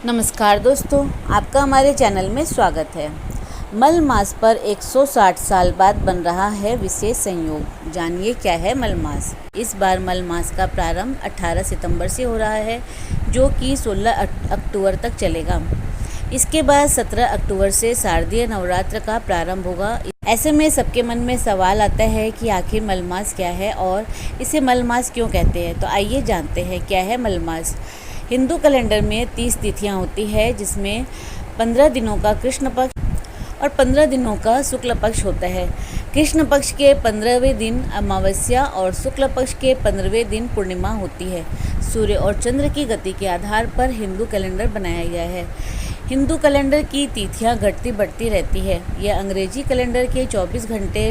नमस्कार दोस्तों, आपका हमारे चैनल में स्वागत है। मल मास पर 160 साल बाद बन रहा है विशेष संयोग। जानिए क्या है मल मास। इस बार मल मास का प्रारंभ 18 सितंबर से हो रहा है, जो कि 16 अक्टूबर तक चलेगा। इसके बाद 17 अक्टूबर से शारदीय नवरात्र का प्रारंभ होगा। ऐसे में सबके मन में सवाल आता है कि आखिर मल मास क्या है और इसे मल मास क्यों कहते हैं। तो आइए जानते हैं क्या है मल मास। हिंदू कैलेंडर में 30 तिथियां होती है, जिसमें 15 दिनों का कृष्ण पक्ष और 15 दिनों का शुक्ल पक्ष होता है। कृष्ण पक्ष के 15वें दिन अमावस्या और शुक्ल पक्ष के 15वें दिन पूर्णिमा होती है। सूर्य और चंद्र की गति के आधार पर हिंदू कैलेंडर बनाया गया है। हिंदू कैलेंडर की तिथियां घटती बढ़ती रहती है। यह अंग्रेजी कैलेंडर के 24 घंटे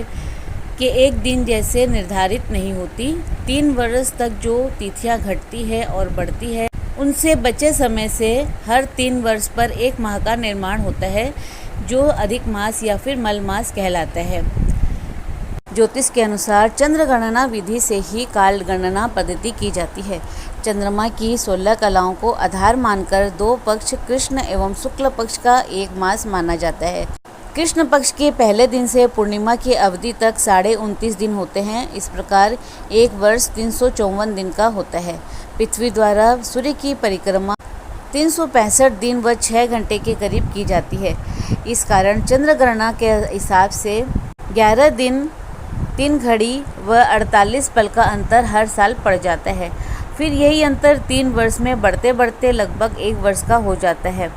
के एक दिन जैसे निर्धारित नहीं होती। 3 वर्ष तक जो तिथियां घटती है और बढ़ती है, उनसे बचे समय से हर 3 वर्ष पर एक माह का निर्माण होता है, जो अधिक मास या फिर मल मास कहलाता है। ज्योतिष के अनुसार चंद्र गणना विधि से ही काल गणना पद्धति की जाती है। चंद्रमा की 16 कलाओं को आधार मानकर 2 पक्ष कृष्ण एवं शुक्ल पक्ष का एक मास माना जाता है। कृष्ण पक्ष के पहले दिन से पूर्णिमा की अवधि तक 29.5 दिन होते हैं। इस प्रकार एक वर्ष 354 दिन का होता है। पृथ्वी द्वारा सूर्य की परिक्रमा 365 दिन व 6 घंटे के करीब की जाती है। इस कारण चंद्र गणना के हिसाब से 11 दिन 3 घड़ी व 48 पल का अंतर हर साल पड़ जाता है। फिर यही अंतर 3 वर्ष में बढ़ते बढ़ते लगभग 1 वर्ष का हो जाता है।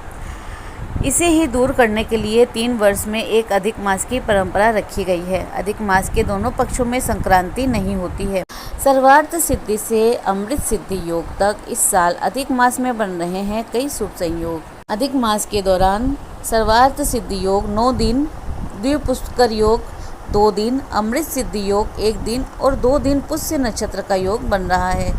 इसे ही दूर करने के लिए 3 वर्ष में एक अधिक मास की परंपरा रखी गई है। अधिक मास के दोनों पक्षों में संक्रांति नहीं होती है। सर्वार्थ सिद्धि से अमृत सिद्धि योग तक इस साल अधिक मास में बन रहे हैं कई शुभ संयोग। अधिक मास के दौरान सर्वार्थ सिद्धि योग 9 दिन, द्विपुष्कर योग 2 दिन, अमृत सिद्धि योग 1 दिन और 2 दिन पुष्य नक्षत्र का योग बन रहा है।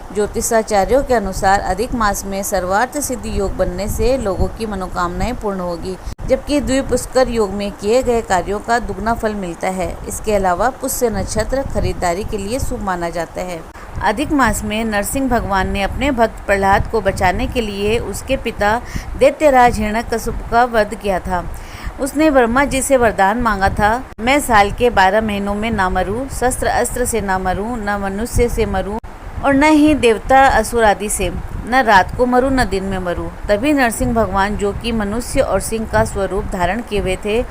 ज्योतिषाचार्यों के अनुसार अधिक मास में सर्वार्थ सिद्धि योग बनने से लोगों की मनोकामनाएं पूर्ण होगी, जबकि द्विपुष्कर योग में किए गए कार्यों का दुगना फल मिलता है। इसके अलावा पुष्य नक्षत्र खरीदारी के लिए शुभ माना जाता है। अधिक मास में नरसिंह भगवान ने अपने भक्त प्रहलाद को बचाने के लिए उसके पिता दैत्यराज हिरण्यकशिपु का वध किया था। उसने ब्रह्मा जी से वरदान मांगा था, मैं साल के 12 महीनों में ना मरूं, शस्त्र अस्त्र से ना मरूं, न मनुष्य से मरूं और न ही देवता असुर आदि से, न रात को मरूं न दिन में मरूं। तभी नरसिंह भगवान, जो कि मनुष्य और सिंह का स्वरूप धारण किए हुए थे,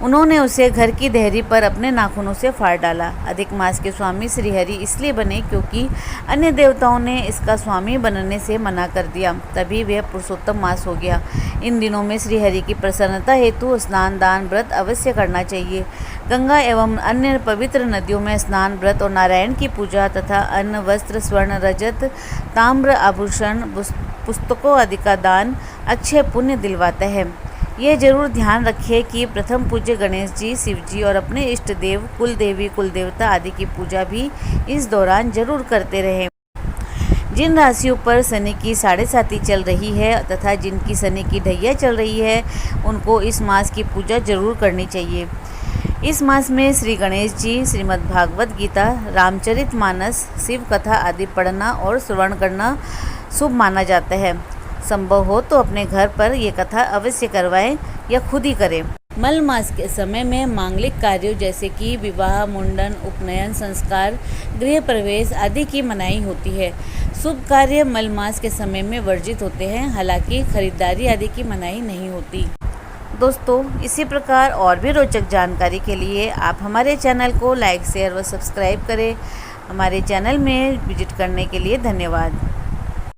उन्होंने उसे घर की देहरी पर अपने नाखूनों से फाड़ डाला। अधिक मास के स्वामी श्रीहरि इसलिए बने क्योंकि अन्य देवताओं ने इसका स्वामी बनने से मना कर दिया। तभी वह पुरुषोत्तम मास हो गया। इन दिनों में श्रीहरि की प्रसन्नता हेतु स्नान, दान, व्रत अवश्य करना चाहिए। गंगा एवं अन्य पवित्र नदियों में स्नान, व्रत और नारायण की पूजा तथा अन्न, वस्त्र, स्वर्ण, रजत, ताम्र, आभूषण, पुस्तकों आदि का दान अक्षय पुण्य दिलवाता है। यह जरूर ध्यान रखिए कि प्रथम पूज्य गणेश जी, शिव जी और अपने इष्ट देव, कुल देवी, कुल देवता आदि की पूजा भी इस दौरान जरूर करते रहें। जिन राशियों पर शनि की 7.5 चल रही है तथा जिनकी शनि की ढैया चल रही है, उनको इस मास की पूजा जरूर करनी चाहिए। इस मास में श्री गणेश जी, श्रीमद् भागवत गीता, रामचरितमानस, शिव कथा आदि पढ़ना और श्रवण करना शुभ माना जाता है। संभव हो तो अपने घर पर ये कथा अवश्य करवाएं या खुद ही करें। मल मास के समय में मांगलिक कार्यों जैसे कि विवाह, मुंडन, उपनयन, संस्कार, गृह प्रवेश आदि की मनाही होती है। शुभ कार्य मल मास के समय में वर्जित होते हैं। हालांकि खरीदारी आदि की मनाही नहीं होती। दोस्तों, इसी प्रकार और भी रोचक जानकारी के लिए आप हमारे चैनल को लाइक, शेयर व सब्सक्राइब करें। हमारे चैनल में विजिट करने के लिए धन्यवाद।